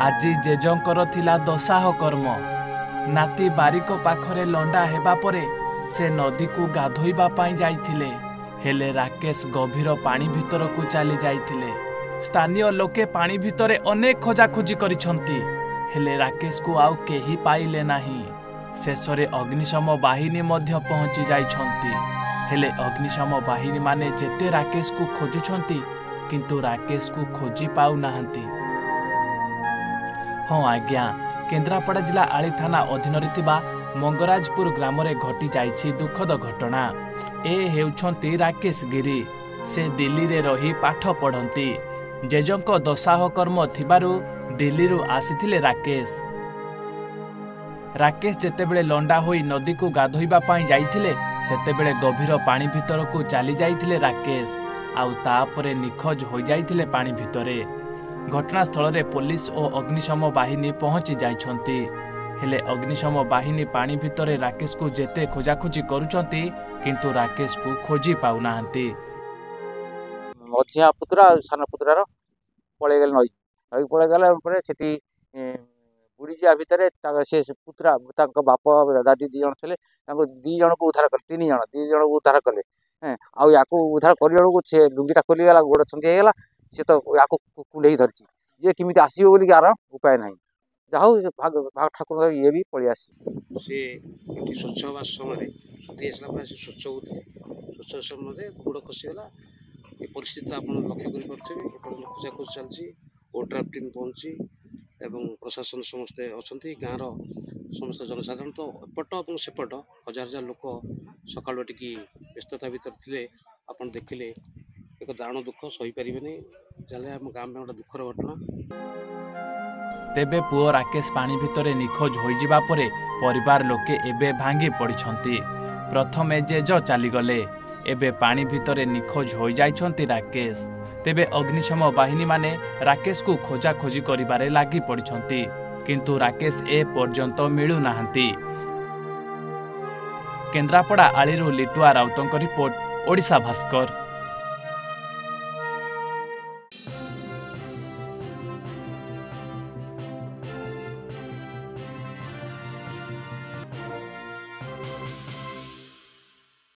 ଆଜି ଜେଜଙ୍କର ଥିଲା ଦଶାହ କର୍ମ। ନାତି ବାରିକ ପାଖରେ ଲଣ୍ଡା ହେବା ପରେ ସେ ନଦୀକୁ ଗାଧୋଇବା ପାଇଁ ଯାଇଥିଲେ। ହେଲେ ରାକେଶ ଗଭୀର ପାଣି ଭିତରକୁ ଚାଲି ଯାଇଥିଲେ। ସ୍ଥାନୀୟ ଲୋକେ ପାଣି ଭିତରେ ଅନେକ ଖୋଜାଖୋଜି କରିଛନ୍ତି, ହେଲେ ରାକେଶକୁ ଆଉ କେହି ପାଇଲେ ନାହିଁ। ଶେଷରେ ଅଗ୍ନିଶମ ବାହିନୀ ମଧ୍ୟ ପହଞ୍ଚି ଯାଇଛନ୍ତି। ହେଲେ ଅଗ୍ନିଶମ ବାହିନୀମାନେ ଯେତେ ରାକେଶକୁ ଖୋଜୁଛନ୍ତି, କିନ୍ତୁ ରାକେଶକୁ ଖୋଜି ପାଉନାହାନ୍ତି। ହଁ ଆଜ୍ଞା, କେନ୍ଦ୍ରାପଡ଼ା ଜିଲ୍ଲା ଆଳି ଥାନା ଅଧୀନରେ ଥିବା ମଙ୍ଗରାଜପୁର ଗ୍ରାମରେ ଘଟି ଯାଇଛି ଦୁଃଖଦ ଘଟଣା। ଏ ହେଉଛନ୍ତି ରାକେଶ ଗିରି। ସେ ଦିଲ୍ଲୀରେ ରହି ପାଠ ପଢ଼ନ୍ତି। ଜେଜଙ୍କ ଦଶାହ କର୍ମ ଥିବାରୁ ଦିଲ୍ଲୀରୁ ଆସିଥିଲେ ରାକେଶ। ରାକେଶ ଯେତେବେଳେ ଲଣ୍ଡା ହୋଇ ନଦୀକୁ ଗାଧୋଇବା ପାଇଁ ଯାଇଥିଲେ, ସେତେବେଳେ ଗଭୀର ପାଣି ଭିତରକୁ ଚାଲି ଯାଇଥିଲେ ରାକେଶ। ଆଉ ତାପରେ ନିଖୋଜ ହୋଇଯାଇଥିଲେ ପାଣି ଭିତରେ। ଘଟଣାସ୍ଥଳରେ ପୋଲିସ ଓ ଅଗ୍ନିଶମ ବାହିନୀ ପହଞ୍ଚି ଯାଇଛନ୍ତି। ହେଲେ ଅଗ୍ନିଶମ ବାହିନୀ ପାଣି ଭିତରେ ରାକେଶକୁ ଯେତେ ଖୋଜାଖୋଜି କରୁଛନ୍ତି, କିନ୍ତୁ ରାକେଶକୁ ଖୋଜି ପାଉନାହାନ୍ତି। ମଝିଆ ପୁତୁରା ଆଉ ସାନ ପୁତୁରାର ପଳେଇଗଲେ ନଈ ପଳେଇଗଲା ପରେ ସେଠି ବୁଡ଼ିଯିବା ଭିତରେ ସେ ପୁତୁରା ତାଙ୍କ ବାପ ଦାଦି 2 ଜଣ ଥିଲେ, ତାଙ୍କୁ 2 ଜଣକୁ ଉଦ୍ଧାର କଲେ। 3 ଜଣ 2 ଜଣକୁ ଉଦ୍ଧାର କଲେ। ଆଉ ୟାକୁ ଉଦ୍ଧାର କରିବା ବେଳକୁ ସେ ଲୁଙ୍ଗିଟା ଖୋଲିଗଲା, ଗୋଡ଼ ଛନ୍ଦି ହେଇଗଲା। ସେ ତ ୟାକୁ କୁଣ୍ଡେଇ ଧରିଛି, ଇଏ କେମିତି ଆସିବ ବୋଲି ଆର ଉପାୟ ନାହିଁ। ଯାହା ହଉ ଠାକୁର ଇଏ ବି ପଳେଇ ଆସିଛି। ସେ ଏଠି ସ୍ୱଚ୍ଛ ହେବା ସମୟରେ ସୁଧି ଆସିଲା ପରେ ସେ ସ୍ୱଚ୍ଛ ହେଉଥିଲେ। ସ୍ୱଚ୍ଛ ସମୟରେ ଗୋଡ଼ ଖସିଗଲା। ଏ ପରିସ୍ଥିତି ଆପଣ ଲକ୍ଷ୍ୟ କରିପାରୁଥିବେ। ଏପର୍ଯ୍ୟନ୍ତ ଖୋଜାଖୋଜି ଚାଲିଛି। ଓଡ୍ରାଫ୍ ଟିମ୍ ପହଞ୍ଚି ଏବଂ ପ୍ରଶାସନ ସମସ୍ତେ ଅଛନ୍ତି। ଗାଁର ସମସ୍ତ ଜନସାଧାରଣ ତ ଏପଟ ଏବଂ ସେପଟ ହଜାର ହଜାର ଲୋକ ସକାଳୁ ଏଠିକି ବ୍ୟସ୍ତତା ଭିତରେ ଥିଲେ। ଆପଣ ଦେଖିଲେ ଏକ ଦାରୁଣ ଦୁଃଖ ସହିପାରିବେନି। ଯାହେଲେ ଆମ ଗାଁ ପାଇଁ ଗୋଟେ ଦୁଃଖର ଘଟଣା। ତେବେ ପୁଅ ରାକେଶ ପାଣି ଭିତରେ ନିଖୋଜ ହୋଇଯିବା ପରେ ପରିବାର ଲୋକେ ଏବେ ଭାଙ୍ଗି ପଡ଼ିଛନ୍ତି। ପ୍ରଥମେ ଜେଜ ଚାଲିଗଲେ, ଏବେ ପାଣି ଭିତରେ ନିଖୋଜ ହୋଇଯାଇଛନ୍ତି ରାକେଶ। ତେବେ ଅଗ୍ନିଶମ ବାହିନୀମାନେ ରାକେଶକୁ ଖୋଜାଖୋଜି କରିବାରେ ଲାଗି ପଡ଼ିଛନ୍ତି, କିନ୍ତୁ ରାକେଶ ଏ ପର୍ଯ୍ୟନ୍ତ ମିଳୁନାହାନ୍ତି। କେନ୍ଦ୍ରାପଡ଼ା ଆଳିରୁ ଲିଟୁଆ ରାଉତଙ୍କ ରିପୋର୍ଟ, ଓଡ଼ିଶା ଭାସ୍କର।